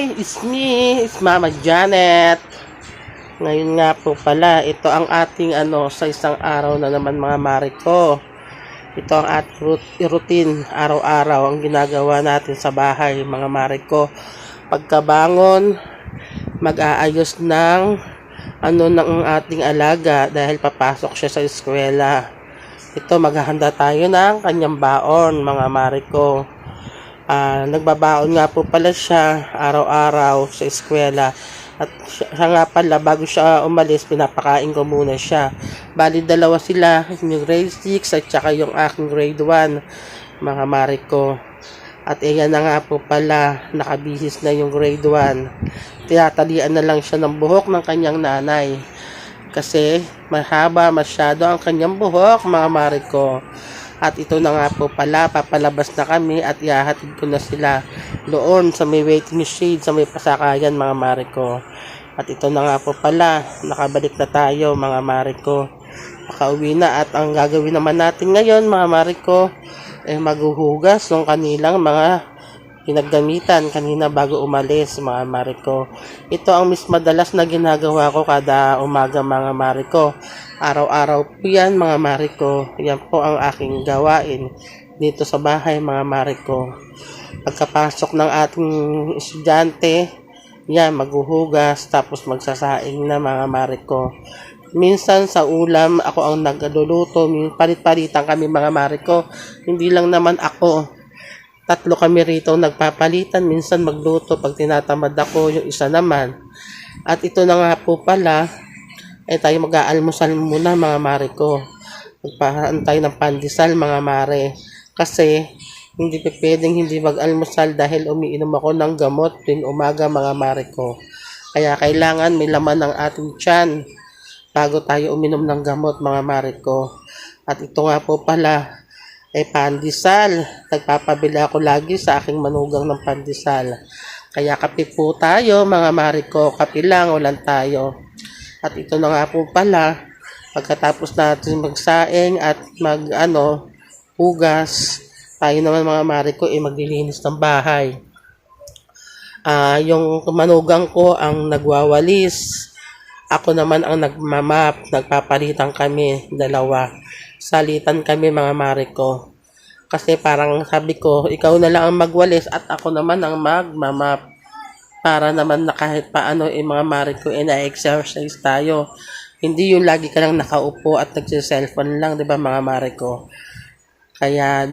Hi! It's me! It's Mama Janet. Ngayon nga po pala, ito ang ating sa isang araw na naman mga mare ko. Ito ang ating routine, araw-araw ang ginagawa natin sa bahay mga mare ko. Pagkabangon, mag-aayos ng ng ating alaga dahil papasok siya sa eskwela. Ito, maghahanda tayo ng kanyang baon mga mare ko. Nagbabaon nga po pala siya araw-araw sa eskwela. At siya nga pala, bago siya umalis, pinapakain ko muna siya. Bali, dalawa sila, yung grade 6 at saka yung aking grade 1, mga mare ko. At ayan na nga po pala, nakabihis na yung grade 1. Tinatalian na lang siya ng buhok ng kanyang nanay. Kasi mahaba masyado ang kanyang buhok, mga mare ko. At ito na nga po pala, papalabas na kami at ihahatid ko na sila doon sa may waiting shed, sa may pasakayan mga mare ko. At ito na nga po pala, nakabalik na tayo mga mare ko. Nakauwi na at ang gagawin naman natin ngayon mga mare ko, maghuhugas ng kanilang mga pinaggamitan kanina bago umalis mga mare ko. Ito ang mas madalas na ginagawa ko kada umaga mga mare ko. Araw-araw po yan mga mare ko. Yan po ang aking gawain dito sa bahay mga mare ko. Pagkapasok ng ating estudyante, yan, maghuhugas tapos magsasaing na mga mare ko. Minsan sa ulam ako ang nagluluto, palit-palitan kami mga mare ko. Hindi lang naman ako. Tatlo kami rito nagpapalitan, minsan magluto pag tinatamad ako, yung isa naman. At ito na nga po pala, tayo mag-aalmusal muna mga mare ko. Magpaantay ng pandesal mga mare. Kasi hindi pwedeng hindi mag-almusal dahil umiinom ako ng gamot tuwing umaga mga mare ko. Kaya kailangan may laman ng ating tiyan bago tayo uminom ng gamot mga mare ko. At ito nga po pala, pandesal. Nagpapabili ako lagi sa aking manugang ng pandesal. Kaya kape po tayo mga mare ko. Kape lang, ulan tayo. At ito na nga po pala, pagkatapos natin magsaing at hugas, tayo naman mga mare ko maglilinis ng bahay. Yung manugang ko ang nagwawalis. Ako naman ang nagmamap. Nagpapalitan kami, dalawa. Salitan kami mga mare ko. Kasi parang sabi ko, ikaw na lang ang magwalis at ako naman ang magmamap. Para naman na kahit paano mga mare ko na-exercise tayo. Hindi yung lagi ka lang nakaupo at nagsiselfone lang, di ba mga mare ko? Kaya